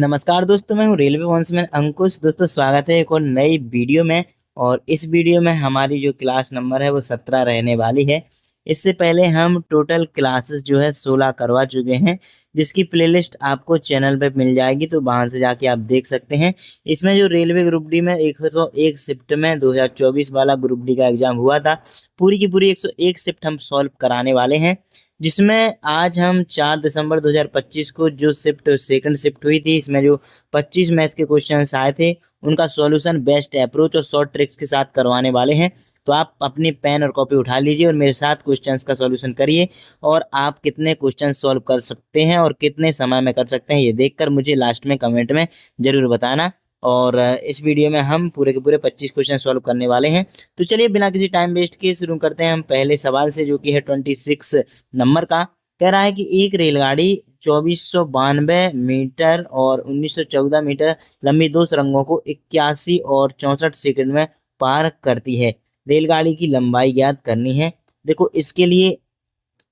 नमस्कार दोस्तों, मैं हूँ रेलवे वंशमैन अंकुश। दोस्तों स्वागत है एक और नई वीडियो में। और इस वीडियो में हमारी जो क्लास नंबर है वो 17 रहने वाली है। इससे पहले हम टोटल क्लासेस जो है 16 करवा चुके हैं, जिसकी प्लेलिस्ट आपको चैनल पे मिल जाएगी, तो वहां से जाके आप देख सकते हैं। इसमें जो रेलवे ग्रुप डी में 101 शिफ्ट में 2024 वाला ग्रुप डी का एग्जाम हुआ था, पूरी की पूरी 101 शिफ्ट हम सॉल्व कराने वाले हैं। जिसमें आज हम 4 दिसंबर 2025 को जो सेकंड शिफ्ट हुई थी, इसमें जो 25 मैथ के क्वेश्चंस आए थे उनका सॉल्यूशन बेस्ट अप्रोच और शॉर्ट ट्रिक्स के साथ करवाने वाले हैं। तो आप अपनी पेन और कॉपी उठा लीजिए और मेरे साथ क्वेश्चंस का सॉल्यूशन करिए। और आप कितने क्वेश्चन सॉल्व कर सकते हैं और कितने समय में कर सकते हैं, ये देखकर मुझे लास्ट में कमेंट में जरूर बताना। और इस वीडियो में हम पूरे के पूरे 25 क्वेश्चन सॉल्व करने वाले हैं। तो चलिए बिना किसी टाइम वेस्ट किए शुरू करते हैं हम पहले सवाल से, जो कि है 26 नंबर का। कह रहा है कि एक रेलगाड़ी 2492 मीटर और 1914 मीटर लंबी दो सुरंगों को 81 और 64 सेकंड में पार करती है। रेलगाड़ी की लंबाई ज्ञात करनी है। देखो, इसके लिए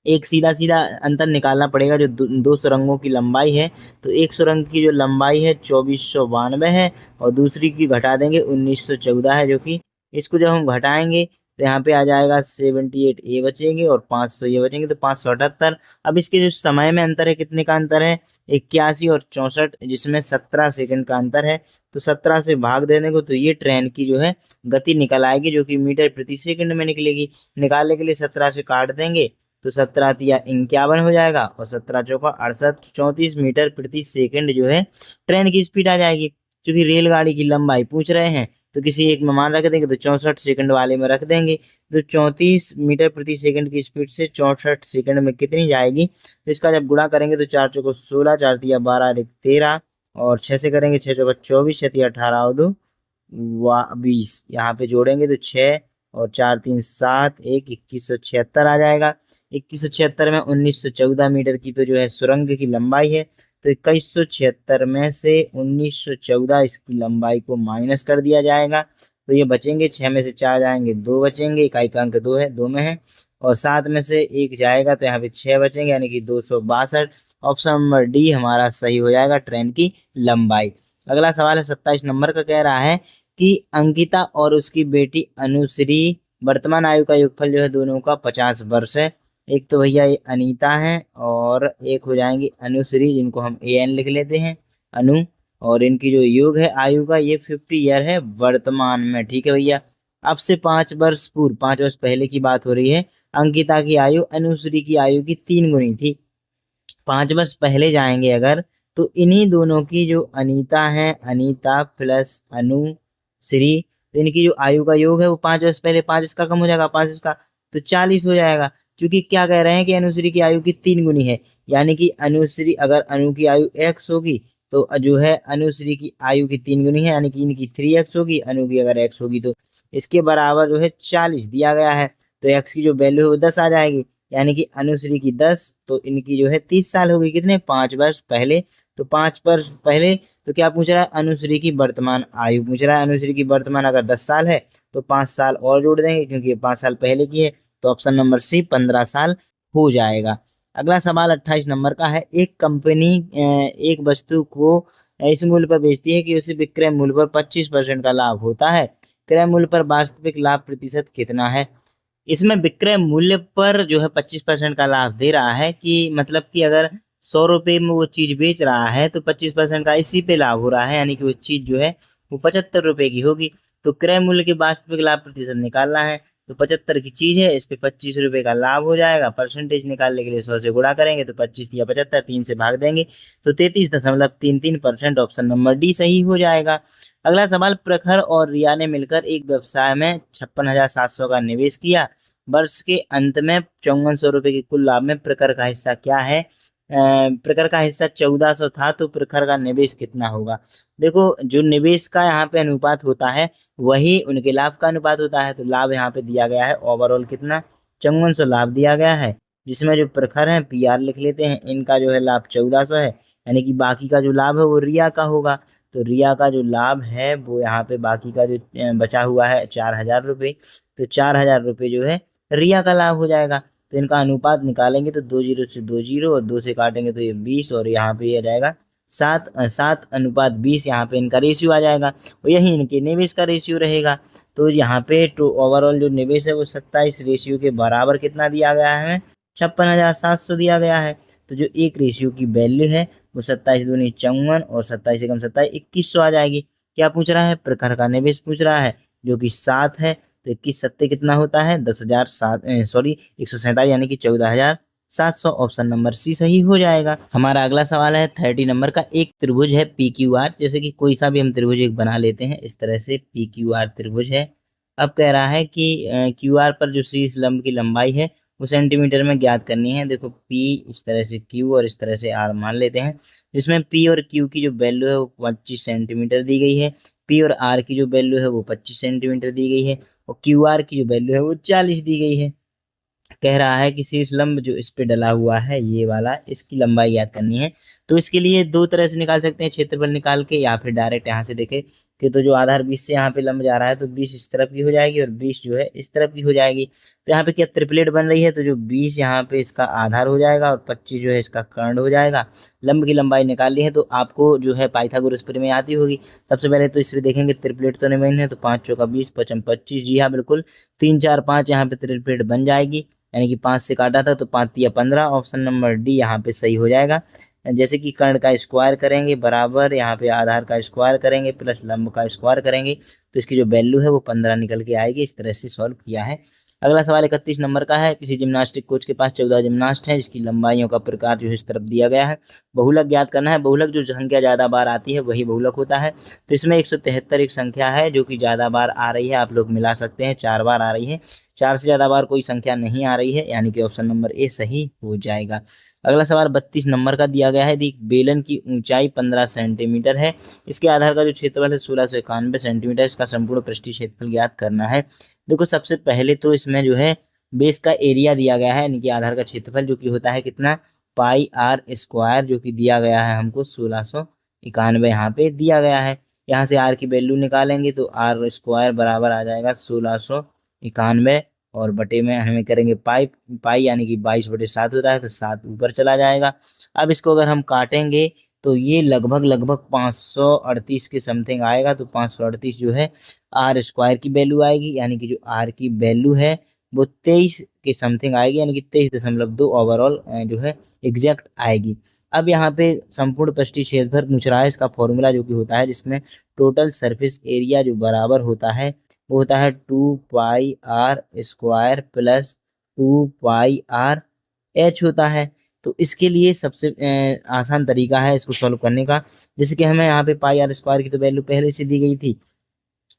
एक सीधा सीधा अंतर निकालना पड़ेगा। जो दो सुरंगों की लंबाई है, तो एक सुरंग की जो लंबाई है 2492 है और दूसरी की घटा देंगे 1914 है, जो कि इसको जब हम घटाएंगे तो यहाँ पे आ जाएगा 78 ये बचेंगे और 500 ये बचेंगे, तो 578। अब इसके जो समय में अंतर है, कितने का अंतर है? 81 और 64, जिसमें 17 सेकंड का अंतर है। तो 17 से भाग देने को तो ये ट्रेन की जो है गति निकल आएगी, जो कि मीटर प्रति सेकंड में निकलेगी। निकालने के लिए 17 से काट देंगे तो 17 तिया 51 हो जाएगा और 17 चौका 68, 34 मीटर प्रति सेकंड जो है ट्रेन की स्पीड आ जाएगी। क्योंकि रेलगाड़ी की लंबाई पूछ रहे हैं, तो किसी एक में मान रख देंगे, तो 64 सेकंड वाले में रख देंगे। तो 34 मीटर प्रति सेकंड की स्पीड से 64 सेकंड में कितनी जाएगी? तो इसका जब गुणा करेंगे तो 4 चौको 16, 4 तिया 12, 13 और 6 से करेंगे 6 चौका 24, 6 तिया 18 और 2 20। यहाँ पे जोड़ेंगे तो 6 और 4 3 7, 2176 आ जाएगा। 2176 में 1914 मीटर की तो जो है सुरंग की लंबाई है, तो 2176 में से 1914 इसकी लंबाई को माइनस कर दिया जाएगा। तो ये बचेंगे, 6 में से 4 जाएंगे, 2 बचेंगे, इकाई का अंक 2 है, 2 में है। और 7 में से 1 जाएगा तो यहाँ पे 6 बचेंगे, यानी कि 262। ऑप्शन नंबर डी हमारा सही हो जाएगा, ट्रेन की लंबाई। अगला सवाल है 27 नंबर का। कह रहा है कि अंकिता और उसकी बेटी अनुश्री वर्तमान आयु का योगफल जो है दोनों का 50 वर्ष है। एक तो भैया ये अनीता है और एक हो जाएंगी अनुश्री, जिनको हम AN लिख लेते हैं, अनु। और इनकी जो योग है आयु का, ये 50 ईयर है वर्तमान में। ठीक है भैया। अब से 5 वर्ष पूर्व, 5 वर्ष पहले की बात हो रही है। अंकिता की आयु अनुश्री की आयु की 3 गुनी थी। 5 वर्ष पहले जाएंगे अगर, तो इन्हीं दोनों की जो अनीता है, अनीता प्लस अनुश्री, तो इनकी जो आयु का योग है वो 5 वर्ष पहले, 5 इसका कम हो जाएगा, 5 इसका तो 40 हो जाएगा। क्योंकि क्या कह रहे हैं कि अनुश्री की आयु की 3 गुनी है, यानी कि अनुश्री, अगर अनु की आयु x होगी तो जो है अनुश्री की आयु की 3 गुनी है, यानी कि इनकी 3x होगी। अनु की अगर x होगी तो इसके बराबर जो है 40 दिया गया है। तो x की जो वैल्यू है वो 10 आ जाएगी, यानी कि अनुश्री की 10, तो इनकी जो है 30 साल होगी। कितने? 5 वर्ष पहले। तो 5 वर्ष पहले, तो क्या पूछ रहा है? अनुश्री की वर्तमान आयु पूछ रहा है। अनुश्री की वर्तमान अगर 10 साल है तो 5 साल और जोड़ देंगे, क्योंकि ये 5 साल पहले की है। तो ऑप्शन नंबर सी 15 साल हो जाएगा। अगला सवाल 28 नंबर का है। एक कंपनी एक वस्तु को इस मूल्य पर बेचती है कि उसे विक्रय मूल्य पर 25% का लाभ होता है। क्रय मूल्य पर वास्तविक लाभ प्रतिशत कितना है? इसमें विक्रय मूल्य पर जो है 25% का लाभ दे रहा है, कि मतलब कि अगर 100 रुपये में वो चीज बेच रहा है तो 25% का इसी पे लाभ हो रहा है, यानी कि वो चीज जो है वो 75 रुपए की होगी। तो क्रय मूल्य के वास्तविक लाभ प्रतिशत निकालना है। तो 75 की चीज है, इस पे 25 रुपए का लाभ हो जाएगा। परसेंटेज निकालने के लिए 100 से गुणा करेंगे तो 25 या 75, 3 से भाग देंगे तो 33.33%। ऑप्शन नंबर डी सही हो जाएगा। अगला सवाल, प्रखर और रिया ने मिलकर एक व्यवसाय में 56,700 का निवेश किया। वर्ष के अंत में 5400 रुपए के कुल लाभ में प्रखर का हिस्सा क्या है? प्रखर का हिस्सा 1400 था, तो प्रखर का निवेश कितना होगा? देखो, जो निवेश का यहाँ पे अनुपात होता है वही उनके लाभ का अनुपात होता है। तो लाभ यहाँ पे दिया गया है ओवरऑल कितना? 5400 लाभ दिया गया है, जिसमें जो प्रखर है PR लिख लेते हैं, इनका जो है लाभ 1400 है, यानी कि बाकी का जो लाभ है वो रिया का होगा। तो रिया का जो लाभ है वो यहाँ पे बाकी का जो बचा हुआ है 4000 रुपये, तो 4000 रुपये जो है रिया का लाभ हो जाएगा। तो इनका अनुपात निकालेंगे तो 2 जीरो से 2 जीरो और 2 से काटेंगे तो ये 20, और यहाँ पे ये आ जाएगा 7:20 यहाँ पे इनका रेशियो आ जाएगा और यही इनके निवेश का रेशियो रहेगा। तो यहाँ पे ओवरऑल जो निवेश है वो 27 रेशियो के बराबर कितना दिया गया है हमें, 56,700 दिया गया है। तो जो एक रेशियो की वैल्यू है वो 27 दूनी 54 और 27 एकम 27 2100 आ जाएगी। क्या पूछ रहा है, प्रखर का निवेश पूछ रहा है जो कि 7 है। तो 21 सत्ते कितना होता है 1,147 यानी कि 14,700। ऑप्शन नंबर सी सही हो जाएगा। हमारा अगला सवाल है 30 नंबर का। एक त्रिभुज है पी क्यू आर, जैसे कि कोई सा भी हम त्रिभुज एक बना लेते हैं, इस तरह से पी क्यू आर त्रिभुज है। अब कह रहा है कि क्यू आर पर जो शीर्ष लंब की लंबाई है वो सेंटीमीटर में ज्ञात करनी है। देखो पी इस तरह से क्यू और इस तरह से आर मान लेते हैं, जिसमें पी और क्यू की जो वैल्यू है वो 25 सेंटीमीटर दी गई है, पी और आर की जो वैल्यू है वो 25 सेंटीमीटर दी गई है और क्यू आर की जो वैल्यू है वो 40 दी गई है। कह रहा है कि शीर्ष लंब जो इस पे डला हुआ है ये वाला, इसकी लंबाई ज्ञात करनी है। तो इसके लिए दो तरह से निकाल सकते हैं, क्षेत्रफल निकाल के या फिर डायरेक्ट यहाँ से देखें कि तो जो आधार 20 से यहाँ पे लंब जा रहा है तो 20 इस तरफ की हो जाएगी और 20 जो है इस तरफ की हो जाएगी। तो यहाँ पे क्या ट्रिपलेट बन रही है, तो जो 20 यहाँ पे इसका आधार हो जाएगा और 25 जो है इसका कर्ण हो जाएगा। लंब की लंबाई निकालनी है तो आपको जो है पाइथागोरस प्रमेय आती होगी। सबसे पहले तो इसमें देखेंगे ट्रिपलेट तो नहीं बनी है, तो 5 चौका 20 पचम 25, जी हाँ बिल्कुल 3 4 5 यहाँ पे ट्रिपलेट बन जाएगी, यानी कि 5 से काटा था तो 5 या 15। ऑप्शन नंबर डी यहाँ पे सही हो जाएगा। जैसे कि कर्ण का स्क्वायर करेंगे बराबर यहाँ पे आधार का स्क्वायर करेंगे प्लस लंब का स्क्वायर करेंगे तो इसकी जो वैल्यू है वो 15 निकल के आएगी। इस तरह से सॉल्व किया है। अगला सवाल 31 नंबर का है। किसी जिम्नास्टिक कोच के पास 14 जिम्नास्ट है, जिसकी लंबाइयों का प्रकार जो है इस तरफ दिया गया है। बहुलक ज्ञात करना है। बहुलक जो संख्या ज़्यादा बार आती है वही बहुलक होता है। तो इसमें 173 एक संख्या है जो कि ज़्यादा बार आ रही है, आप लोग मिला सकते हैं, 4 बार आ रही है। 4 से ज़्यादा बार कोई संख्या नहीं आ रही है, यानी कि ऑप्शन नंबर ए सही हो जाएगा। अगला सवाल 32 नंबर का दिया गया है। बेलन की ऊंचाई 15 सेंटीमीटर है, इसके आधार का जो क्षेत्रफल है 1691 सेंटीमीटर, इसका संपूर्ण पृष्ठीय क्षेत्रफल ज्ञात करना है। देखो सबसे पहले तो इसमें जो है बेस का एरिया दिया गया है, यानी कि आधार का क्षेत्रफल जो कि होता है कितना पाई आर स्क्वायर, जो कि दिया गया है हमको 1691 यहाँ पे दिया गया है। यहाँ से आर की वैल्यू निकालेंगे तो आर स्क्वायर बराबर आ जाएगा 1691 और बटे में हमें करेंगे पाई पाई यानी कि 22/7 होता है तो 7 ऊपर चला जाएगा। अब इसको अगर हम काटेंगे तो ये लगभग 538 के समथिंग आएगा। तो 538 जो है आर स्क्वायर की वैल्यू आएगी, यानी कि जो आर की वैल्यू है वो 23 के समथिंग आएगी, यानी कि 23.2 ओवरऑल जो है एग्जैक्ट आएगी। अब यहाँ पे संपूर्ण पृष्ठीय क्षेत्रफल पूछ रहा है, इसका फॉर्मूला जो कि होता है जिसमें टोटल सरफेस एरिया जो बराबर होता है वो होता है 2 pi r square plus 2 pi r h होता है। तो इसके लिए सबसे आसान तरीका है इसको सॉल्व करने का। जैसे कि हमें यहाँ पे पाई आर स्क्वायर की तो वैल्यू पहले से दी गई थी,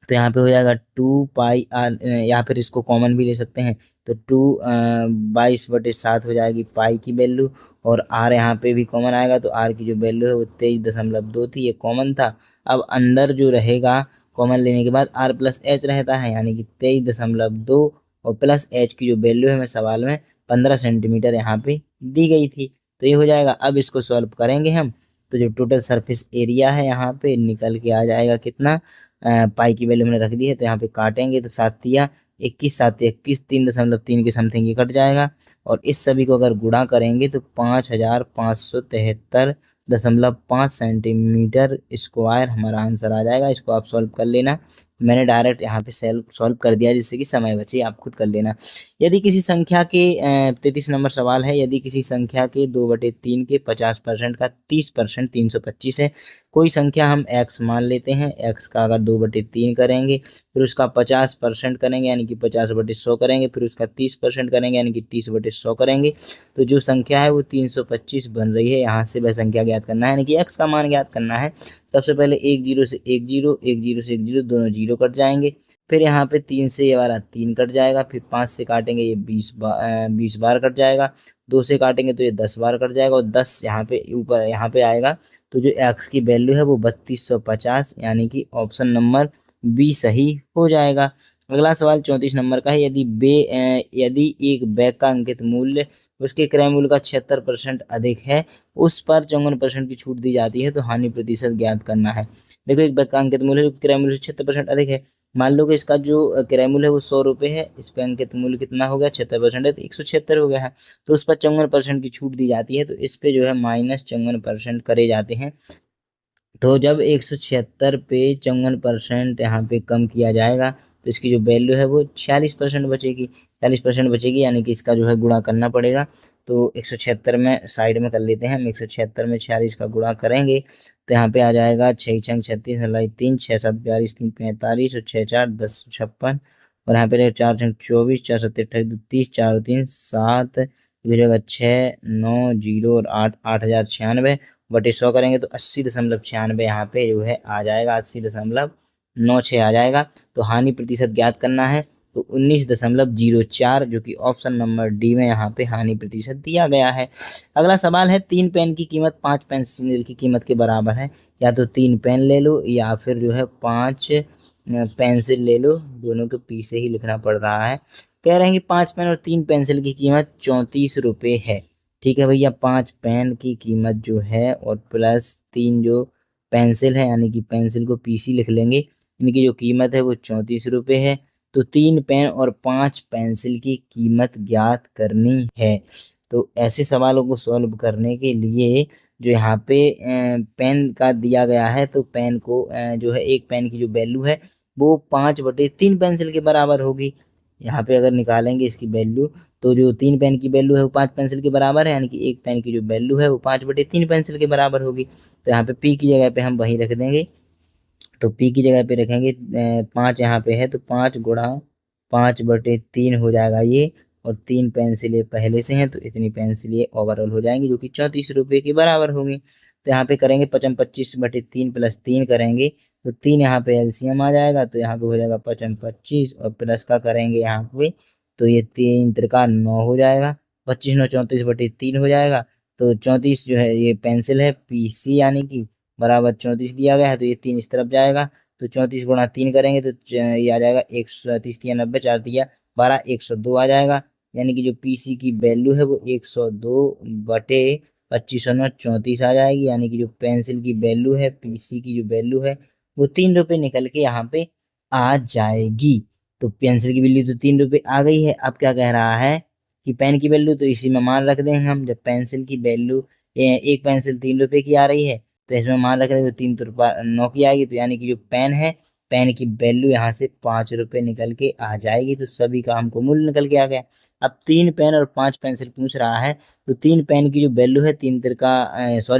तो यहाँ पे हो जाएगा 2 पाई आर, या फिर इसको कॉमन भी ले सकते हैं तो 2/22 हो जाएगी पाई की वैल्यू, और आर यहाँ पे भी कॉमन आएगा तो आर की जो वैल्यू है वो 23.2 थी, ये कॉमन था। अब अंदर जो रहेगा कॉमन लेने के बाद आर प्लस एच रहता है, यानी कि 23.2 और प्लस एच की जो वैल्यू है हमें सवाल में 15 सेंटीमीटर यहाँ पे दी गई थी। तो ये हो जाएगा। अब इसको सॉल्व करेंगे हम तो जो टोटल सरफेस एरिया है यहाँ पे निकल के आ जाएगा कितना, पाई की वैल्यू हमने रख दी है तो यहाँ पे काटेंगे तो 7 21 7 21 3.3 के समथिंग ये कट जाएगा और इस सभी को अगर गुणा करेंगे तो 5573.5 सेंटीमीटर स्क्वायर हमारा आंसर आ जाएगा। इसको आप सॉल्व कर लेना, मैंने डायरेक्ट यहाँ पे सॉल्व कर दिया जिससे कि समय बचे, आप खुद कर लेना। यदि किसी संख्या के 33 नंबर सवाल है, यदि किसी संख्या के 2/3 के 50% का 30% 325 है। कोई संख्या हम x मान लेते हैं, x का अगर 2/3 करेंगे फिर उसका 50% करेंगे यानी कि 50/100 करेंगे, फिर उसका 30% करेंगे यानी कि 30/100 करेंगे, तो जो संख्या है वो 325 बन रही है। यहाँ से वह संख्या ज्ञात करना है, यानी कि x का मान ज्ञात करना है। सबसे पहले 1 0 से 1 0 1 0 से 1 0 दोनों 0 कट जाएंगे, फिर यहाँ पे 3 से ये वाला 3 कट जाएगा, फिर 5 से काटेंगे ये 20 बार कट जाएगा, 2 से काटेंगे तो ये 10 बार कट जाएगा और 10 यहाँ पे ऊपर यहाँ पे आएगा। तो जो x की वैल्यू है वो 3250, यानी कि ऑप्शन नंबर बी सही हो जाएगा। अगला सवाल 34 नंबर का है। यदि एक बैग का अंकित मूल्य उसके क्रय मूल्य का 76% अधिक है, उस पर 54% की छूट दी जाती है, तो हानि प्रतिशत ज्ञात करना है। देखो एक बैग का अंकित मूल्य क्रय मूल्य से 76% अधिक है, मान लो कि इसका जो क्रय मूल्य है वो 100 रुपये है, इस पे अंकित मूल्य कितना हो गया 76% है, तो 176 हो गया है। तो उस पर 54% की छूट दी जाती है, तो इस पे जो है -54% करे जाते हैं। तो जब 176 पे 54% यहाँ पे कम किया जाएगा तो इसकी जो वैल्यू है वो 46% बचेगी। 46% बचेगी यानी कि इसका जो है गुणा करना पड़ेगा। तो 176 में साइड में कर लेते हैं हम, 176 में 46 का गुणा करेंगे तो यहाँ पे आ जाएगा 6 छंग 36, 3 6 7 42 3 45 और 6 4 10 56, और यहाँ पे 4 छंग 24, 4 7 28 30, 4 3 7, हो जाएगा 6 9 0 और 8, 8096 बटे 100 करेंगे तो 80.96 यहाँ पे जो है आ जाएगा, 80.96 आ जाएगा। तो हानि प्रतिशत ज्ञात करना है, तो 19.04 जो कि ऑप्शन नंबर डी में यहाँ पे हानि प्रतिशत दिया गया है। अगला सवाल है 3 पेन की कीमत 5 पेंसिल की कीमत के बराबर है, या तो 3 पेन ले लो या फिर जो है 5 पेंसिल ले लो, दोनों के पीछे ही लिखना पड़ रहा है। कह रहे हैं कि 5 पेन और 3 पेंसिल की कीमत 34 रुपये है। ठीक है भैया, 5 पेन की कीमत जो है और प्लस 3 जो पेंसिल है, यानी कि पेंसिल को पीसी लिख लेंगे, इनकी जो कीमत है वो 34 रुपये है। तो 3 पेन और 5 पेंसिल की कीमत ज्ञात करनी है। तो ऐसे सवालों को सॉल्व करने के लिए जो यहाँ पे पेन का दिया गया है, तो पेन को जो है एक पेन की जो वैल्यू है वो 5/3 पेंसिल के बराबर होगी। यहाँ पे अगर निकालेंगे इसकी वैल्यू, तो जो 3 पेन की वैल्यू है वो 5 पेंसिल के बराबर है, यानी कि एक पेन की जो वैल्यू है वो 5/3 पेंसिल के बराबर होगी। तो यहाँ पे पी की जगह पे हम वही रख देंगे, तो पी की जगह पे रखेंगे 5 यहाँ पे है, तो 5 गुणा 5/3 हो जाएगा ये, और 3 पेंसिलें पहले से हैं तो इतनी पेंसिलें ओवरऑल हो जाएंगी जो कि 34 रुपये के बराबर होगी। तो यहाँ पे करेंगे 55/3 प्लस 3 करेंगे तो 3 यहाँ पे एलसीएम आ जाएगा, तो यहाँ पे हो जाएगा 55 और प्लस का करेंगे यहाँ पे, तो ये 3 त्रिका 9 हो जाएगा, 25 9 34/3 हो जाएगा। तो 34 जो है ये पेंसिल है पीसी, यानी कि बराबर 34 दिया गया है, तो ये 3 इस तरफ जाएगा, तो 34 गुणा 3 करेंगे तो ये आ जाएगा 130 3 90 4 दिया 12 102 आ जाएगा, यानी कि जो पीसी की वैल्यू है वो 102/25 और 34 आ जाएगी, यानी कि जो पेंसिल की वैल्यू है पीसी की जो वैल्यू है वो 3 रुपये निकल के यहाँ पे आ जाएगी। तो पेंसिल की वैल्यू तो 3 रुपये आ गई है। अब क्या कह रहा है कि पेन की वैल्यू, तो इसी में मान रख देंगे हम, जब पेंसिल की वैल्यू एक पेंसिल 3 रुपये की आ रही है तो इसमें मान रख देंगे तो 3 रुपये 9 की आएगी, तो यानी कि जो पेन है पेन की वैल्यू यहाँ से 5 रुपये निकल के आ जाएगी। तो सभी का हमको मूल्य निकल के आ गया। अब 3 पेन और 5 पेंसिल पूछ रहा है, तो 3 पेन की जो वैल्यू है 3 तिरका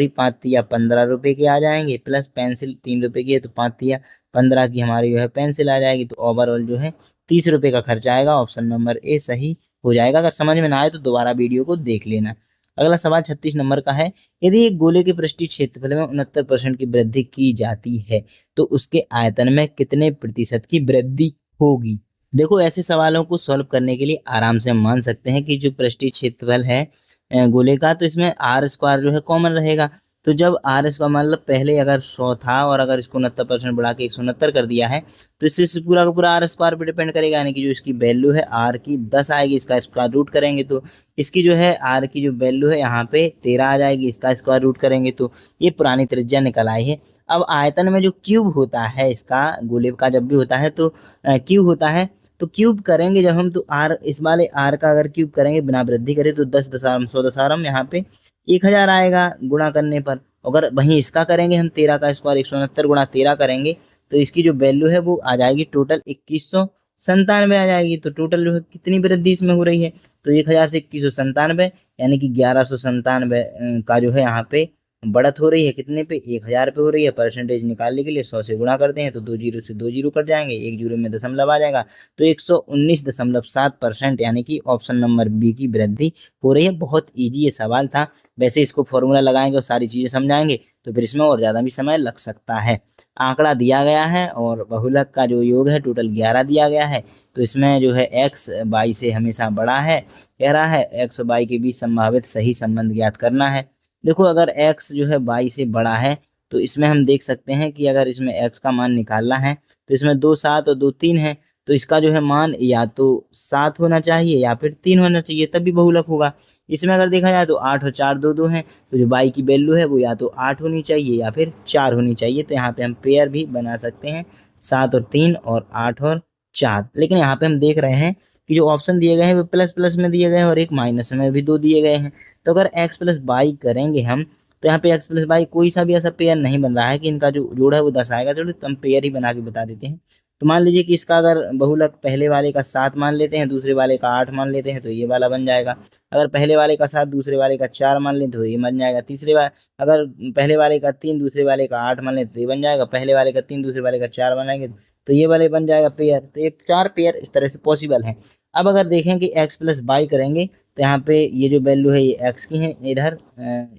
5 तिया 15 रुपये के आ जाएंगे, प्लस पेंसिल 3 रुपये की है तो 5 तिया 15 की हमारी जो है पेंसिल आ जाएगी। तो ओवरऑल जो है 30 रुपये का खर्चा आएगा। ऑप्शन नंबर ए सही हो जाएगा। अगर समझ में ना आए तो दोबारा वीडियो को देख लेना। अगला सवाल 36 नंबर का है, यदि एक गोले के पृष्ठीय क्षेत्रफल में 69% की वृद्धि की जाती है तो उसके आयतन में कितने प्रतिशत की वृद्धि होगी। देखो, ऐसे सवालों को सॉल्व करने के लिए आराम से हम मान सकते हैं कि जो पृष्ठीय क्षेत्रफल है गोले का, तो इसमें r² जो है कॉमन रहेगा। तो जब r² मतलब पहले अगर 100 था और अगर इसको 69% बढ़ा के 169 कर दिया है, तो इससे पूरा का पूरा r² पे डिपेंड करेगा, यानी कि जो इसकी वैल्यू है r की 10 आएगी, इसका स्क्वायर रूट करेंगे तो इसकी जो है r की जो वैल्यू है यहाँ पे 13 आ जाएगी, इसका स्क्वायर रूट करेंगे तो ये पुरानी त्रिज्या निकल आई है। अब आयतन में जो क्यूब होता है इसका, गोले का जब भी होता है तो क्यूब होता है, तो क्यूब करेंगे जब हम, तो आर इस वाले आर का अगर क्यूब करेंगे बिना वृद्धि करे तो 10 दशारम 100 दशारम यहाँ पे 1000 आएगा गुणा करने पर। अगर वहीं इसका करेंगे हम 13 का स्क्वायर 169 गुणा 13 करेंगे तो इसकी जो वैल्यू है वो आ जाएगी टोटल 2197 आ जाएगी। तो टोटल जो है कितनी वृद्धि इसमें हो रही है, तो 1000 से 2197 यानी कि 1197 का जो है यहाँ पे बढ़त हो रही है। कितने पे, 1000 पे हो रही है। परसेंटेज निकालने के लिए 100 से गुणा करते हैं तो 2 जीरो से 2 जीरो कट जाएंगे, 1 जीरो में दशमलव आ जाएगा, तो 119.7% यानी कि ऑप्शन नंबर बी की वृद्धि हो रही है। बहुत ईजी ये सवाल था। वैसे इसको फॉर्मूला लगाएंगे और सारी चीजें समझाएंगे तो फिर इसमें और ज्यादा भी समय लग सकता है। आंकड़ा दिया गया है और बहुलक का जो योग है टोटल 11 दिया गया है, तो इसमें जो है x y से हमेशा बड़ा है। कह रहा है x और y के बीच संभावित सही संबंध ज्ञात करना है। देखो, अगर x जो है y से बड़ा है तो इसमें हम देख सकते हैं कि अगर इसमें x का मान निकालना है तो इसमें 2 7 और 2 3 है, तो इसका जो है मान या तो 7 होना चाहिए या फिर 3 होना चाहिए, तभी बहुलक होगा। इसमें अगर देखा जाए तो 8 और 4 2 2 हैं, तो जो y की वैल्यू है वो या तो 8 होनी चाहिए या फिर 4 होनी चाहिए। तो यहाँ पे हम पेयर भी बना सकते हैं 7 और 3 और 8 और 4। लेकिन यहाँ पे हम देख रहे हैं कि जो ऑप्शन दिए गए हैं वो प्लस प्लस में दिए गए हैं और एक माइनस में भी 2 दिए गए हैं। तो अगर एक्स प्लस बाई करेंगे हम, तो यहाँ पे एक्स प्लस बाई कोई सा भी ऐसा पेयर नहीं बन रहा है कि इनका जो जोड़ है वो 10 आएगा। चलो तो हम पेयर ही बना के बता देते हैं। तो मान लीजिए कि इसका अगर बहुलक पहले वाले का 7 मान लेते हैं, दूसरे वाले का 8 मान लेते हैं, तो ये वाला बन जाएगा। अगर पहले वाले का 7 दूसरे वाले का 4 मान लें तो ये बन जाएगा। तीसरे वाले अगर पहले वाले का 3 दूसरे वाले का 8 मान लें तो ये बन जाएगा। पहले वाले का 3 दूसरे वाले का 4 बनाएंगे तो ये वाले बन जाएगा पेयर। तो ये 4 पेयर इस तरह से पॉसिबल है। अब अगर देखें कि एक्स प्लस बाई करेंगे तो यहाँ पे ये जो वैल्यू है ये एक्स की है, इधर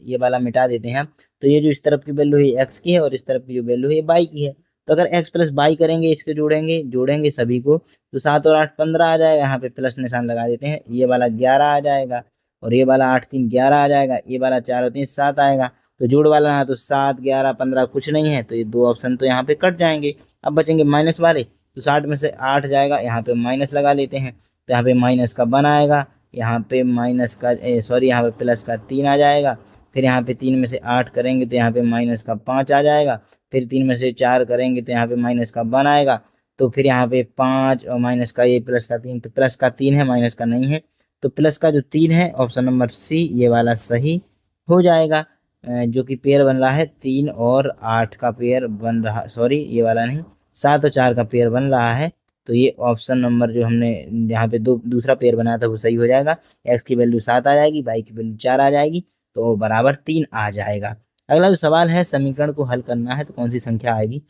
ये वाला मिटा देते हैं। तो ये जो इस तरफ की वैल्यू है ये एक्स की है और इस तरफ की जो वैल्यू है ये बाई की है। तो अगर एक्स प्लस बाई करेंगे, इसके जोड़ेंगे सभी को, तो 7 और 8 15 आ जाएगा। यहाँ पे प्लस निशान लगा देते हैं। ये वाला 11 आ जाएगा और ये वाला 8 3 11 आ जाएगा। ये वाला 4 और 3 7 आएगा। तो जोड़ वाला ना तो 7 11 15 कुछ नहीं है, तो ये 2 ऑप्शन तो यहाँ पे कट जाएंगे। अब बचेंगे माइनस वाले, तो 60 में से 8 जाएगा, यहाँ पे माइनस लगा लेते हैं। तो यहाँ पे माइनस का 1 आएगा, यहाँ पे माइनस का सॉरी यहाँ पे प्लस का 3 आ जाएगा। फिर यहाँ पे 3 में से 8 करेंगे तो यहाँ पे माइनस का 5 आ जाएगा। फिर 3 में से 4 करेंगे तो यहाँ पे माइनस का 1 आएगा। तो फिर यहाँ पे 5 और माइनस का ये प्लस का 3, तो प्लस का 3 है, माइनस का नहीं है। तो प्लस का जो 3 है, ऑप्शन नंबर सी ये वाला सही हो जाएगा। जो कि पेयर बन रहा है 3 और 8 का पेयर बन रहा, सॉरी ये वाला नहीं, 7 और 4 का पेयर बन रहा है। तो ये ऑप्शन नंबर जो हमने यहाँ पे दूसरा पेयर बनाया था वो सही हो जाएगा। एक्स की वैल्यू 7 आ जाएगी, वाई की वैल्यू 4 आ जाएगी, तो बराबर 3 आ जाएगा। अगला जो सवाल है, समीकरण को हल करना है तो कौन सी संख्या आएगी।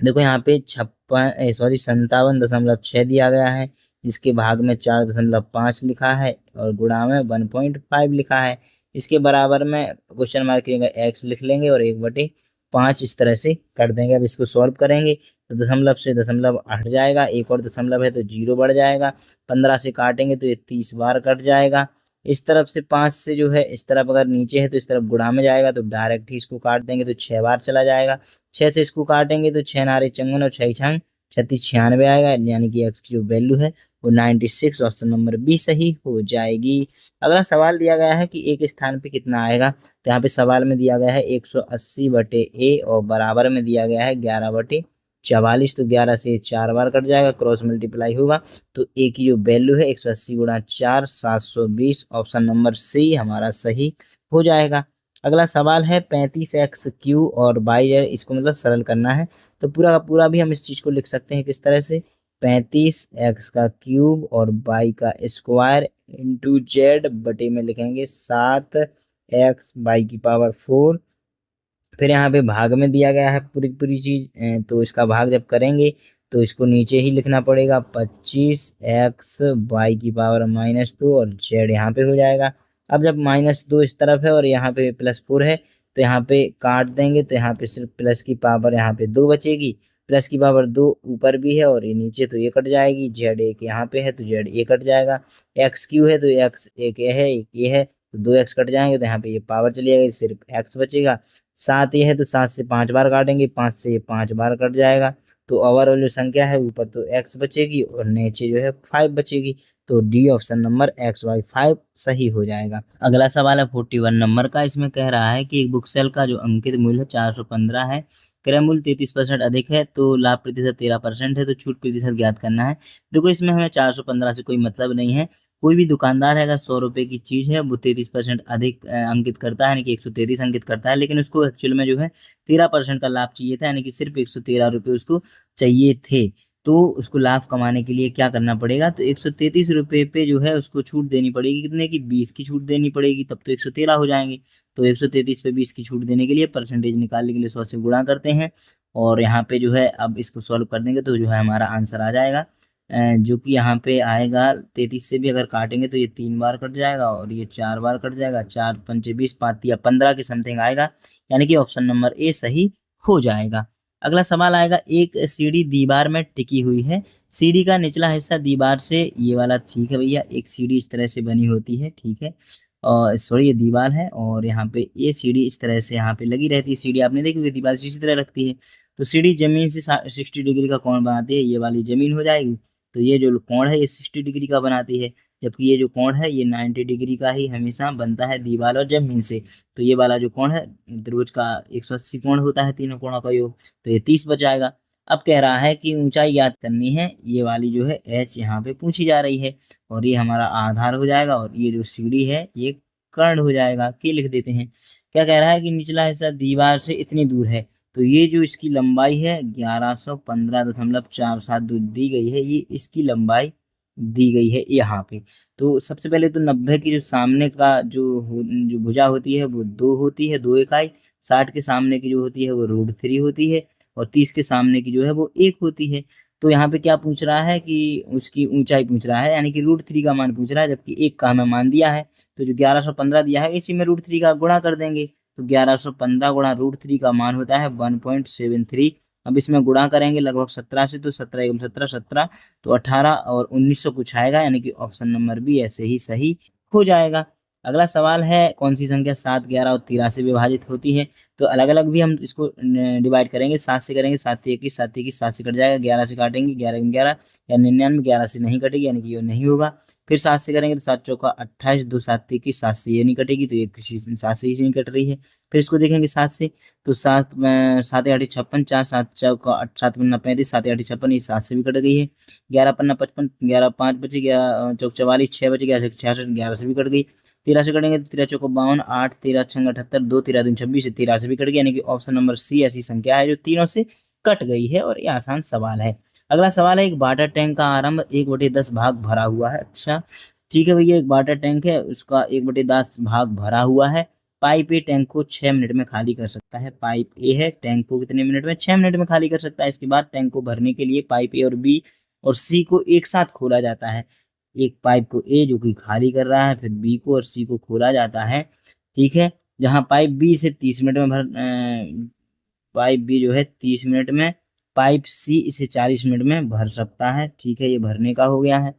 देखो यहाँ पे 57.6 दिया गया है, इसके भाग में 4.5 लिखा है और गुणा में 1.5 लिखा है। इसके बराबर में क्वेश्चन मार्क की जगह एक्स लिख लेंगे और 1/5 इस तरह से कर देंगे। अब इसको सॉल्व करेंगे तो दशमलव से दशमलव हट जाएगा, एक और दशमलव है तो 0 बढ़ जाएगा। 15 से काटेंगे तो ये 30 बार कट जाएगा। इस तरफ से 5 से जो है, इस तरफ अगर नीचे है तो इस तरफ गुणा में जाएगा, तो डायरेक्ट ही इसको काट देंगे तो 6 बार चला जाएगा। 6 से इसको काटेंगे तो 6 नारे चंगन और 6 छंग 36 96 आएगा, यानी कि एक्स की जो वैल्यू है वो 96, ऑप्शन नंबर बी सही हो जाएगी। अगला सवाल दिया गया है कि एक स्थान पे कितना आएगा। तो यहाँ पे सवाल में दिया गया है 180/a और बराबर में दिया गया है 11/44। तो 11 से 4 बार कट जाएगा, क्रॉस मल्टीप्लाई होगा, तो ए की जो वैल्यू है 180 गुणा 4 720, ऑप्शन नंबर सी हमारा सही हो जाएगा। अगला सवाल है 35x³ और बाई, इसको मतलब सरल करना है। तो पूरा का पूरा भी हम इस चीज को लिख सकते हैं किस तरह से, 35x³ और बाई का स्क्वायर इंटू जेड बटे में लिखेंगे 7x बाई की पावर 4। फिर यहाँ पे भाग में दिया गया है पूरी पूरी चीज, तो इसका भाग जब करेंगे तो इसको नीचे ही लिखना पड़ेगा, 25x बाई की पावर -2 और जेड यहाँ पे हो जाएगा। अब जब -2 इस तरफ है और यहाँ पे +4 है, तो यहाँ पे काट देंगे तो यहाँ पे सिर्फ प्लस की पावर यहाँ पे 2 बचेगी। प्लस की पावर 2 ऊपर भी है और ये नीचे, तो ये कट जाएगी। जेड एक यहाँ पे है तो जेड ये कट जाएगा। x³ है तो x एक ये है, एक ये है, तो 2x कट जाएंगे तो यहाँ पे ये पावर चली जाएगी, सिर्फ x बचेगा। 7 ये है तो 7 से 5 बार काटेंगे, 5 से ये 5 बार कट जाएगा। तो ओवरऑल जो संख्या है ऊपर तो x बचेगी और नीचे जो है 5 बचेगी। तो डी ऑप्शन नंबर XY5 सही हो जाएगा। अगला सवाल है 41 नंबर का। इसमें कह रहा है कि एक बुक सेल का जो अंकित मूल्य 415 है, क्रय मूल्य 33% अधिक है, तो लाभ प्रतिशत 13% है, तो छूट प्रतिशत ज्ञात करना है। देखो इसमें हमें 415 से कोई मतलब नहीं है। कोई भी दुकानदार है, अगर 100 रुपए की चीज है वो 33% अधिक अंकित करता है, यानी कि 133 अंकित करता है, लेकिन उसको एक्चुअल में जो है 13% का लाभ चाहिए था, यानी कि सिर्फ 113 रुपये उसको चाहिए थे। तो उसको लाभ कमाने के लिए क्या करना पड़ेगा, तो 133 रुपये पे जो है उसको छूट देनी पड़ेगी, कितने की, 20 की छूट देनी पड़ेगी, तब तो 113 हो जाएंगे। तो 133 पे 20 की छूट देने के लिए परसेंटेज निकालने के लिए 100 से गुणा करते हैं और यहाँ पे जो है अब इसको सॉल्व कर देंगे तो जो है हमारा आंसर आ जाएगा, जो कि यहाँ पे आएगा 33 से भी अगर काटेंगे तो ये 3 बार कट जाएगा और ये 4 बार कट जाएगा, 4 पंचे 20, 5 या 15 के समथिंग आएगा, यानी कि ऑप्शन नंबर ए सही हो जाएगा। अगला सवाल आएगा, एक सीढ़ी दीवार में टिकी हुई है, सीढ़ी का निचला हिस्सा दीवार से, ये वाला ठीक है भैया, एक सीढ़ी इस तरह से बनी होती है, ठीक है, और सॉरी ये दीवार है और यहाँ पे ये सीढ़ी इस तरह से यहाँ पे लगी रहती है। सीढ़ी आपने देखी होगी दीवार से इसी तरह रखती है। तो सीढ़ी जमीन से 60 डिग्री का कोण बनाती है, ये वाली जमीन हो जाएगी। तो ये जो कोण है ये 60 डिग्री का बनाती है, जबकि ये जो कोण है ये 90 डिग्री का ही हमेशा बनता है दीवार और जमीन से। तो ये वाला जो कोण है त्रिभुज का 180 कोण होता है, तीनों कोणों का योग, तो ये 30 बच जाएगा। अब कह रहा है कि ऊंचाई याद करनी है, ये वाली जो है एच यहाँ पे पूछी जा रही है, और ये हमारा आधार हो जाएगा, और ये जो सीढ़ी है ये कर्ण हो जाएगा। के लिख देते हैं। क्या कह रहा है कि निचला हिस्सा दीवार से इतनी दूर है, तो ये जो इसकी लंबाई है 1115.47 दूर दी गई है, ये इसकी लंबाई दी गई है यहाँ पे। तो सबसे पहले तो 90 की जो सामने का जो भुजा होती है वो 2 होती है, 2 इकाई। 60 के सामने की जो होती है वो √3 होती है, और 30 के सामने की जो है वो 1 होती है। तो यहाँ पे क्या पूछ रहा है कि उसकी ऊंचाई पूछ रहा है, यानी कि √3 का मान पूछ रहा है, जबकि 1 का हमें मान दिया है। तो जो 1115 दिया है इसी में √3 का गुणा कर देंगे, तो 1115 गुणा √3 का मान होता है 1.73। अब इसमें गुणा करेंगे लगभग 17 से, तो 17 एकम 17, 17 तो 18 और 1900 कुछ आएगा, यानी कि ऑप्शन नंबर बी ऐसे ही सही हो जाएगा। अगला सवाल है, कौन सी संख्या 7, 11 और 13 से विभाजित होती है? तो अलग अलग भी हम इसको डिवाइड करेंगे। 7 से करेंगे, 7 21, 7 21 7 से कट जाएगा। 11 से काटेंगे, 11 11 या 99, 11 से नहीं कटेगी, यानी कि ये नहीं होगा। फिर 7 से करेंगे तो 7 चौका 28, 2 7 21, 7 से ये नहीं कटेगी, तो ये किसी 7 से ही नहीं कट रही है। फिर इसको देखेंगे 7 से, तो 7 7 8 56, 4 7 चौका 7 पन्ना 35, 7 8 56, ये 7 से भी कट गई है। 11 पन्ना 55, 11 5 बचे, 11 चौक 44, 6 बचे, 11 66, 11 से भी कट गई। 13 से कटेंगे तो 13 चौको 52, 8 13 छंग 78, 2 13 दूनी 26, 13 से भी कट गई, यानी कि ऑप्शन नंबर सी ऐसी संख्या है जो तीनों से कट गई है, और ये आसान सवाल है। अगला सवाल है, एक वाटर टैंक का आरंभ 1/10 भाग भरा हुआ है। अच्छा ठीक है भैया, एक वाटर टैंक है, उसका 1/10 भाग भरा हुआ है। पाइप ए टैंक को 6 मिनट में खाली कर सकता है। पाइप ए है, टैंक को कितने मिनट में? 6 मिनट में खाली कर सकता है। इसके बाद टैंक को भरने के लिए पाइप ए और बी और सी को एक साथ खोला जाता है। एक पाइप को ए जो कि खाली कर रहा है, फिर बी को और सी को खोला जाता है। ठीक है, जहां पाइप बी से 30 मिनट में पाइप बी जो है 30 मिनट में, पाइप सी इसे 40 मिनट में भर सकता है। ठीक है, ये भरने का हो गया है।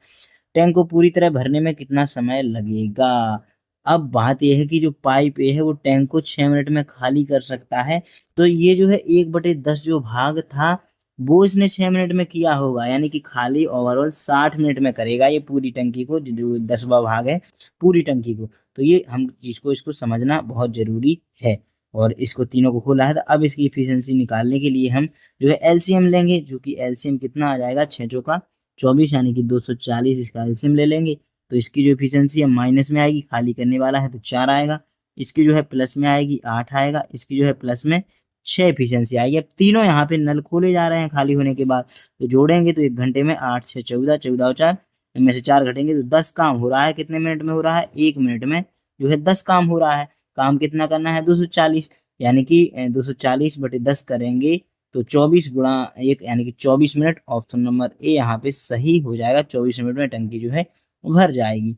टैंक को पूरी तरह भरने में कितना समय लगेगा? अब बात यह है कि जो पाइप ए है वो टैंक को 6 मिनट में खाली कर सकता है, तो ये जो है 1/10 जो भाग था वो इसने 6 मिनट में किया होगा, यानी कि खाली ओवरऑल 60 मिनट में करेगा ये पूरी टंकी को, जो 10वां भाग है पूरी टंकी को। तो ये हम चीज को इसको समझना बहुत जरूरी है, और इसको तीनों को खोला है। तो अब इसकी इफिशियंसी निकालने के लिए हम जो है एलसीएम लेंगे, जो कि एलसीएम कितना आ जाएगा, 6 चौका 24, यानी कि 240 इसका एलसीएम ले लेंगे। तो इसकी जो इफिशियंसी है माइनस में आएगी, खाली करने वाला है तो 4 आएगा। इसकी जो है प्लस में आएगी 8 आएगा। इसकी जो है प्लस में 6 एफिशिएंसी आएगी। अब तीनों यहाँ पे नल खोले जा रहे हैं खाली होने के बाद, तो जोड़ेंगे तो 1 घंटे में 8 6 14, 14 और 4, इनमें से 4 घटेंगे तो 10 काम हो रहा है। कितने मिनट में हो रहा है? 1 मिनट में जो है 10 काम हो रहा है। काम कितना करना है? 240, यानी कि 240/10 करेंगे तो 24 गुणा 1, यानी कि 24 मिनट। ऑप्शन नंबर ए यहाँ पे सही हो जाएगा। 24 मिनट में टंकी जो है भर जाएगी।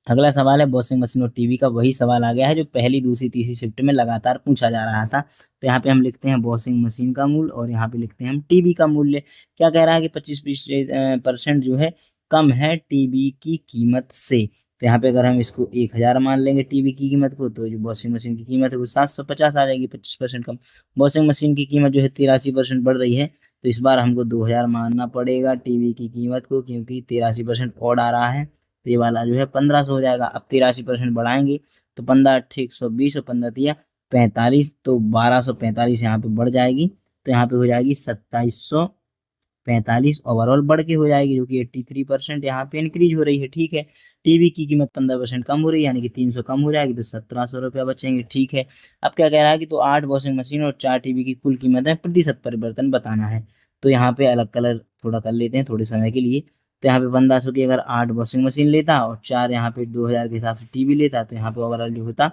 अगला सवाल है, वॉशिंग मशीन और टीवी का वही सवाल आ गया है जो पहली दूसरी तीसरी शिफ्ट में लगातार पूछा जा रहा था। तो यहाँ पे हम लिखते हैं वॉशिंग मशीन का मूल्य, और यहाँ पे लिखते हैं हम टीवी का मूल्य। क्या कह रहा है कि 25% जो है कम है टीवी की कीमत से। तो यहाँ पे अगर हम इसको 1000 मान लेंगे टीवी की कीमत को, तो जो वॉशिंग मशीन की कीमत है वो 750 आ जाएगी। 25% कम। वॉशिंग मशीन की कीमत जो है 83% बढ़ रही है, तो इस बार हमको 2000 मानना पड़ेगा टीवी की कीमत को, क्योंकि 83% और आ रहा है। तो ये वाला जो है 1500 हो जाएगा। अब 83% बढ़ाएंगे तो 15 8 120 और 15 तिया 45, तो 1245 यहाँ पे बढ़ जाएगी। तो यहाँ पे हो जाएगी 2745 ओवरऑल बढ़ के हो जाएगी, जो कि 83% यहाँ पे इंक्रीज हो रही है। ठीक है, टीवी की कीमत 15% कम हो रही है, यानी कि 300 कम हो जाएगी, तो 1700 रुपया बचेंगे। ठीक है, अब क्या कह रहा है कि तो 8 वॉशिंग मशीन और 4 टीवी की कुल कीमत है, प्रतिशत परिवर्तन बताना है। तो यहाँ पे अलग कलर थोड़ा कर लेते हैं थोड़े समय के लिए। तो यहाँ पे 1500 की अगर 8 वॉशिंग मशीन लेता और 4 यहाँ पे 2000 के हिसाब से टीवी लेता, तो यहाँ पे ओवरऑल जो होता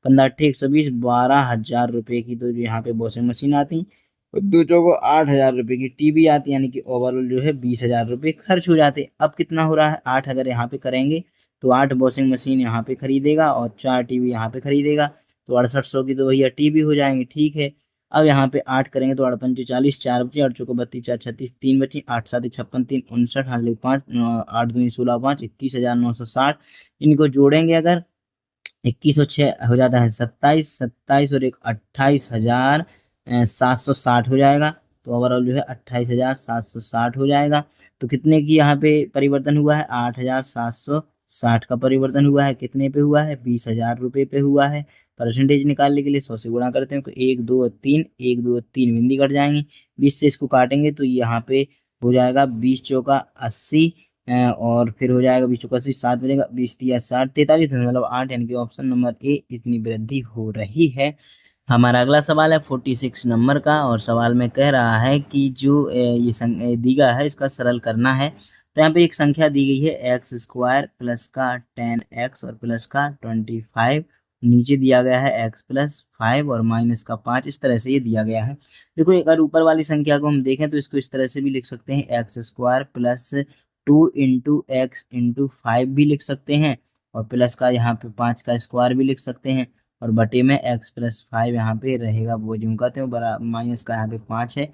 15 8 120, 12,000 रुपये की तो जो यहाँ पे वॉशिंग मशीन आती, और दो चौको 8,000 रुपये की टीवी आती, यानी कि ओवरऑल जो है 20,000 रुपये खर्च हो जाते। अब कितना हो रहा है? 8 अगर यहाँ पे करेंगे तो 8 वॉशिंग मशीन यहाँ पे खरीदेगा और 4 टीवी यहाँ पे खरीदेगा, तो 6800 की तो भैया टीवी हो जाएंगे। ठीक है, अब यहाँ पे 8 करेंगे तो 8 पंचे 40, 4 बचे, 8 चौको 32, 4 36, 3 बची, 8 7 56, 3 59, 8 5, 8 दूनी 16 5, 21,960। इनको जोड़ेंगे अगर 2106 हो जाता है 27, 27 और एक 28,760 हो जाएगा। तो ओवरऑल जो है 28,760 हो जाएगा। तो कितने की यहाँ पे परिवर्तन हुआ है? 8,760 60 का परिवर्तन हुआ है, कितने पे हुआ है, 20,000 रुपये पे हुआ है। परसेंटेज निकालने के लिए 100 से गुणा करते हैं तो 1 2 3, 1 2 3 बिंदी कट जाएंगी। 20 से इसको काटेंगे तो यहाँ पे हो जाएगा 20 चौका 80, और फिर हो जाएगा 20 चौका 80, 7 बनेगा, 20 तिया 60, 43.8, यानी कि ऑप्शन नंबर ए इतनी वृद्धि हो रही है। हमारा अगला सवाल है 46 नंबर का, और सवाल में कह रहा है कि जो ये दीगा है इसका सरल करना है। तो यहाँ पे एक संख्या दी गई है एक्स स्क्वायर प्लस का 10x और प्लस का 25, नीचे दिया गया है एक्स प्लस 5 और माइनस का 5, इस तरह से ये दिया गया है। देखो अगर ऊपर वाली संख्या को हम देखें तो इसको इस तरह से भी लिख सकते हैं, x square plus 2 into x into 5 भी लिख सकते हैं, और प्लस का यहाँ पे 5 का स्क्वायर भी लिख सकते हैं, और बटे में x प्लस 5 यहाँ पे रहेगा, वो जो कहते हैं बड़ा माइनस का यहाँ पे 5 है।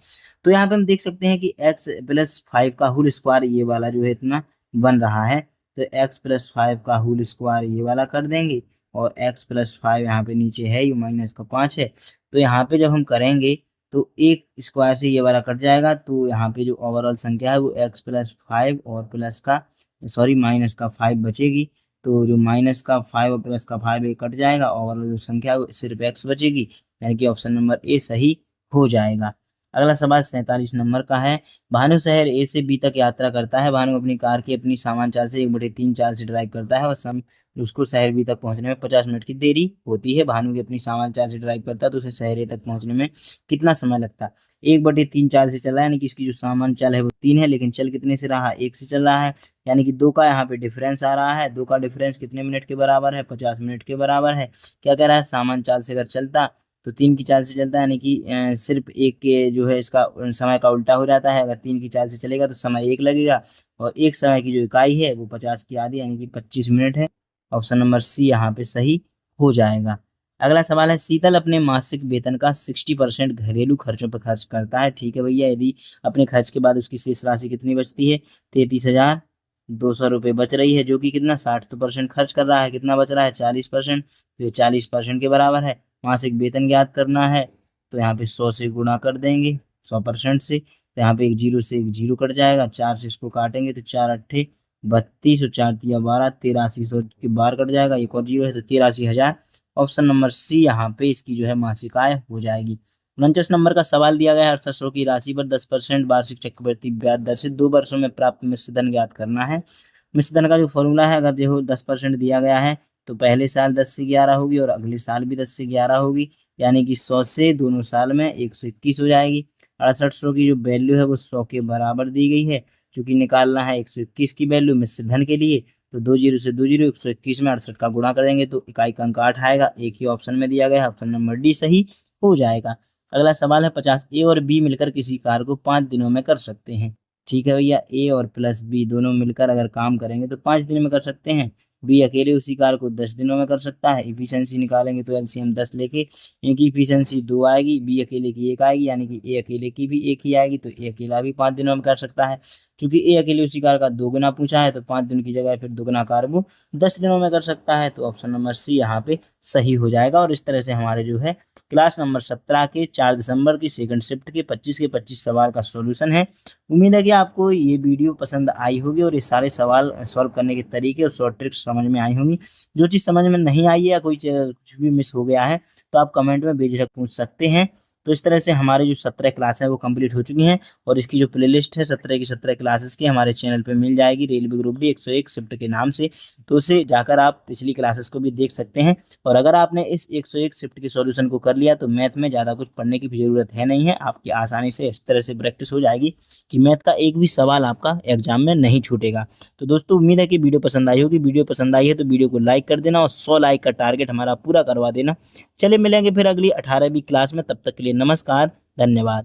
तो यहाँ पे हम देख सकते हैं कि x प्लस 5 का होल स्क्वायर ये वाला जो है इतना बन रहा है, तो x प्लस 5 का होल स्क्वायर ये वाला कर देंगे, और x प्लस 5 यहाँ पे नीचे है, ये माइनस का 5 है। तो यहाँ पे जब हम करेंगे तो एक स्क्वायर से ये वाला कट जाएगा, तो यहाँ पे जो ओवरऑल संख्या है वो x प्लस 5 और प्लस का सॉरी माइनस का 5 बचेगी। तो जो माइनस का 5 और प्लस का 5 ये कट जाएगा, और जो संख्या है वो सिर्फ x बचेगी, यानी कि ऑप्शन नंबर ए सही हो जाएगा। अगला सवाल 47 नंबर का है। भानु शहर ए से बी तक यात्रा करता है। भानु अपनी कार की अपनी सामान चाल से 1/3 चाल से ड्राइव करता है, और उसको शहर बी तक पहुंचने में 50 मिनट की देरी होती है। भानु की अपनी सामान चाल से ड्राइव करता है तो उसे शहर ए तक पहुंचने में कितना समय लगता है। 1/3 चाल से चल रहा है, यानी कि इसकी जो सामान चाल है वो 3 है, लेकिन चल कितने से रहा है, 1 से चल रहा है, यानी कि 2 का यहाँ पे डिफरेंस आ रहा है। 2 का डिफरेंस कितने मिनट के बराबर है, 50 मिनट के बराबर है। क्या कह रहा है, सामान चाल से अगर चलता तो 3 की चाल से चलता, यानी कि सिर्फ 1 के जो है इसका समय का उल्टा हो जाता है। अगर 3 की चाल से चलेगा तो समय 1 लगेगा, और एक समय की जो इकाई है वो 50 की आधी, यानी कि 25 मिनट है। ऑप्शन नंबर सी यहाँ पे सही हो जाएगा। अगला सवाल है, शीतल अपने मासिक वेतन का 60% घरेलू खर्चों पर खर्च करता है। ठीक है भैया, यदि अपने खर्च के बाद उसकी शेष राशि कितनी बचती है, 33,200 रुपये बच रही है, जो कि कितना 60% खर्च कर रहा है, कितना बच रहा है 40%, तो ये 40% के बराबर है। मासिक वेतन ज्ञात करना है, तो यहाँ पे 100 से गुणा कर देंगे 100% से, तो यहाँ पे एक जीरो से एक जीरो कट जाएगा, 4 से इसको काटेंगे तो 4 अट्ठे 32 और 4 तिया 12, 8300 के बाहर कट जाएगा, एक और जीरो है तो 83,000। ऑप्शन नंबर सी यहाँ पे इसकी जो है मासिक आय हो जाएगी। 49 नंबर का सवाल दिया गया है, 6800 की राशि पर 10% वार्षिक चक्रवृद्धि ब्याज दर से 2 वर्षों में प्राप्त मिश्र धन ज्ञात करना है। मिश्र धन का जो फॉर्मूला है, अगर देखो 10% दिया गया है तो पहले साल 10 से 11 होगी, और अगले साल भी 10 से 11 होगी, यानी कि 100 से दोनों साल में 121 हो जाएगी। 6800 की जो वैल्यू है वो 100 के बराबर दी गई है, क्योंकि निकालना है 121 की वैल्यू मिश्र धन के लिए, तो 2 जीरो से 2 जीरो, 121 में 68 का गुणा करेंगे तो इकाई का अंक 8 आएगा। एक ही ऑप्शन में दिया गया है, ऑप्शन नंबर डी सही हो जाएगा। अगला सवाल है, 50 ए और बी मिलकर किसी कार को 5 दिनों में कर सकते हैं। ठीक है भैया, ए और प्लस बी दोनों मिलकर अगर काम करेंगे तो 5 दिन में कर सकते हैं। बी अकेले उसी कार को 10 दिनों में कर सकता है। इफिशियंसी निकालेंगे तो एलसीएम 10 लेके इनकी इफिशियंसी 2 आएगी, बी अकेले की 1 आएगी, यानी कि ए अकेले की भी 1 ही आएगी, तो ए अकेला भी 5 दिनों में कर सकता है। क्योंकि ए अकेले उसी कार का 2 गुना पूछा है, तो 5 दिन की जगह फिर 2 गुना कार वो 10 दिनों में कर सकता है, तो ऑप्शन नंबर सी यहाँ पे सही हो जाएगा। और इस तरह से हमारे जो है क्लास नंबर 17 के 4 दिसंबर की सेकंड शिफ्ट के 25 सवाल का सॉल्यूशन है। उम्मीद है कि आपको ये वीडियो पसंद आई होगी, और ये सारे सवाल सॉल्व करने के तरीके और शॉर्ट ट्रिक्स समझ में आई होंगी। जो चीज़ समझ में नहीं आई है या कोई कुछ भी मिस हो गया है तो आप कमेंट में बेझिझक पूछ सकते हैं। तो इस तरह से हमारे जो 17 क्लास है वो कंप्लीट हो चुकी हैं, और इसकी जो प्लेलिस्ट है 17 की 17 क्लासेस की हमारे चैनल पे मिल जाएगी, रेलवे ग्रुप डी 101 शिफ्ट के नाम से। तो उसे जाकर आप पिछली क्लासेस को भी देख सकते हैं। और अगर आपने इस 101 शिफ्ट के सॉल्यूशन को कर लिया तो मैथ में ज़्यादा कुछ पढ़ने की भी जरूरत है नहीं है, आपकी आसानी से इस तरह से प्रैक्टिस हो जाएगी कि मैथ का एक भी सवाल आपका एग्जाम में नहीं छूटेगा। तो दोस्तों उम्मीद है कि वीडियो पसंद आई होगी। वीडियो पसंद आई है तो वीडियो को लाइक कर देना, और 100 लाइक का टारगेट हमारा पूरा करवा देना। चलिए मिलेंगे फिर अगली 18वीं क्लास में, तब तक के लिए नमस्कार, धन्यवाद।